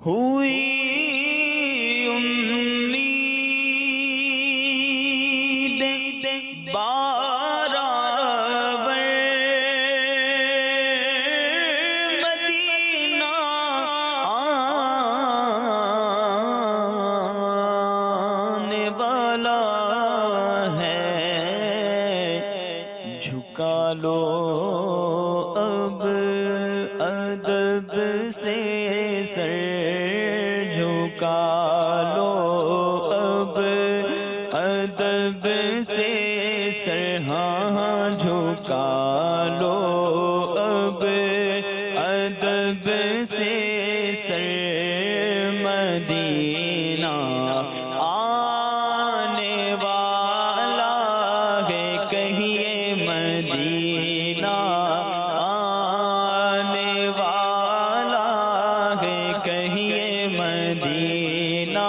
ہوئی امید بارآور مدینہ آنے والا ہے، جھکا لو اب ادب سے سر، جھکا لو اب ادب سے سر، ہاں جھکا لو اب ادب سے سر، مدینہ آنے والا ہے، کہیے مدینہ آنے والا ہے، کہیے مدینہ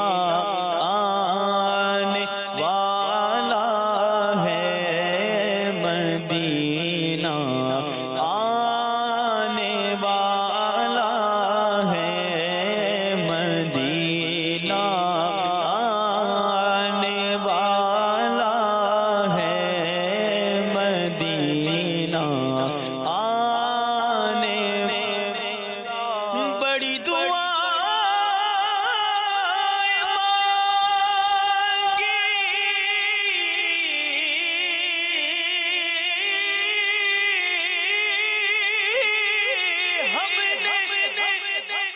آنے والا ہے، مدینہ آنے والا ہے، مدینہ آنے والا ہے، مدینہ آنے بڑی دعا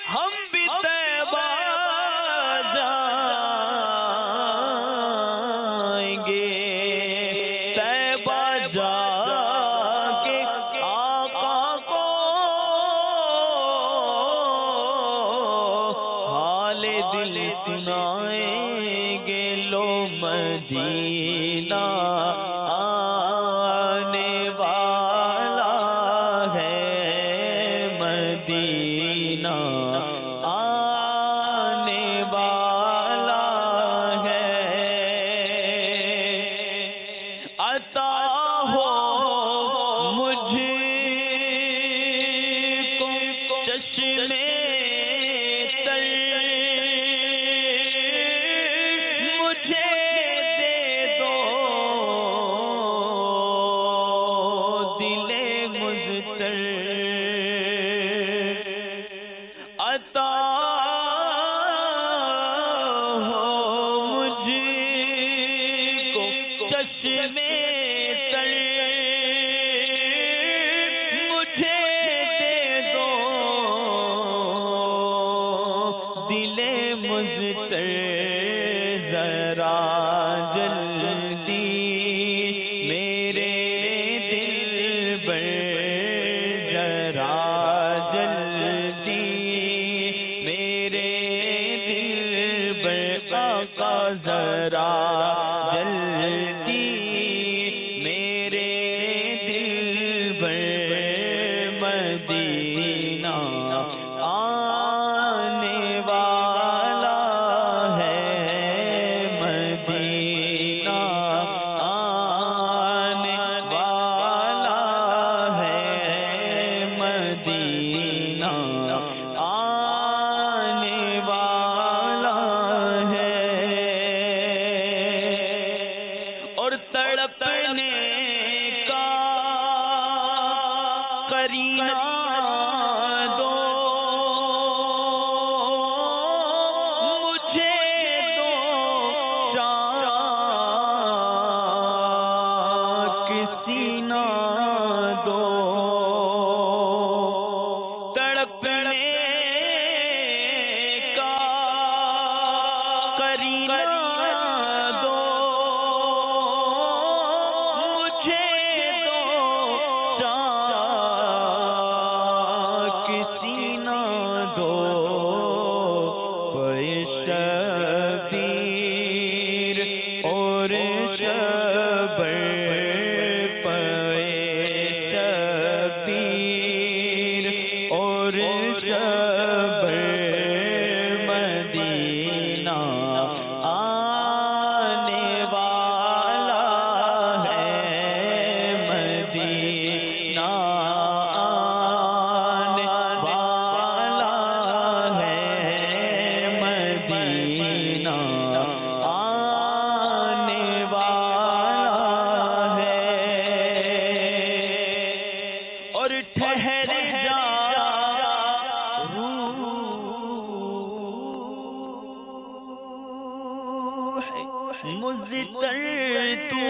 ہم بھی طیبہ جائیں گے، طیبہ جا کے آقا کو حال دل سنائیں گے، لو مدینہ آنے والا ہے، مدینہ آنے والا ہے، عطا ہو مجھ کو چشمے تر، مجھے دے دو دل مضطر، عطا ہو مجھ کو چشمے تر، مجھے دے دو دل مضطر، ذرا جلدی میرے دلبر، ذرا جلدی میرے دلبر، آقا ذرا جلدی میرے دلبر، مدینہ آنے والا ہے، مدینہ آنے والا ہے، مدینہ آنے والا ہے، مزتر تو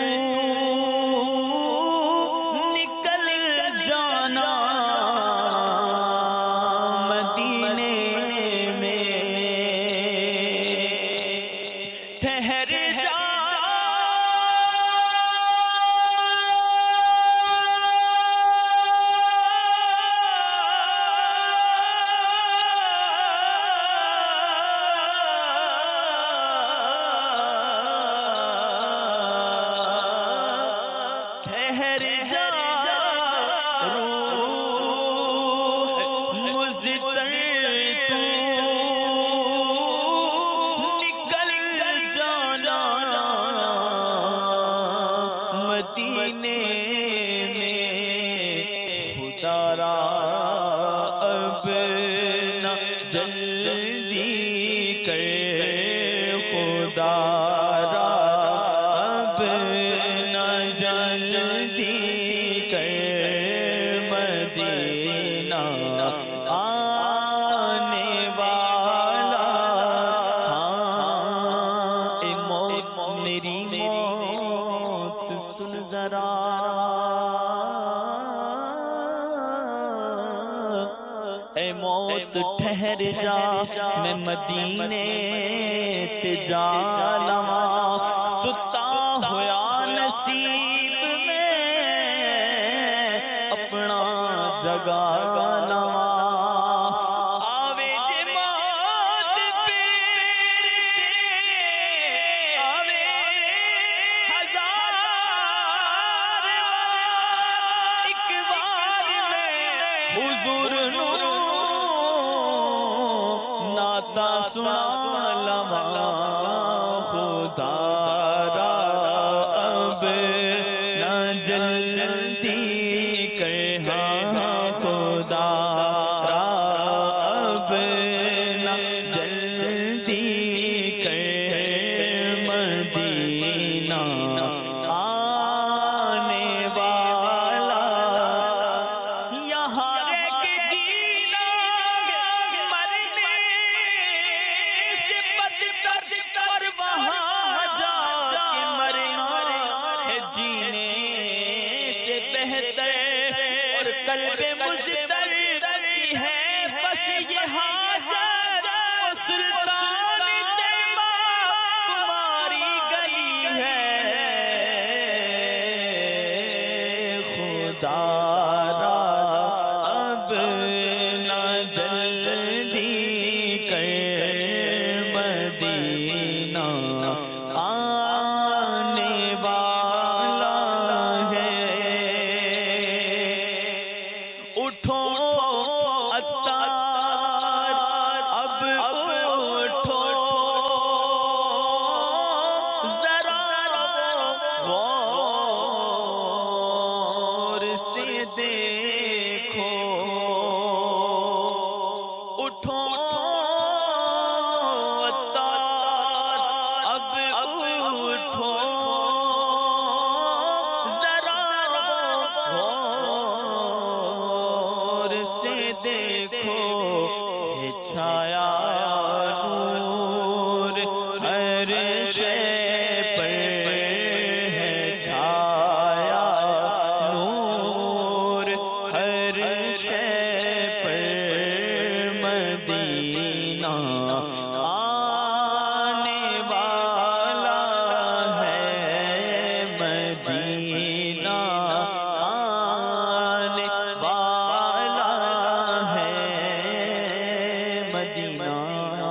نکل جانا مدینے میں ٹھہر جا اے موت ٹھہر جا میں مدینے تے جا لواں ستا ہویا نصیب میں اپنا جگا لواں آوے جے موت پیر آوے ہزار ایک بار میں حضور نو ناتا سنا لواں خدا را اب نہ جلدی کہا خدا را اب نہ جلدی کہ مدینہ آنے والا یہاں مدینہ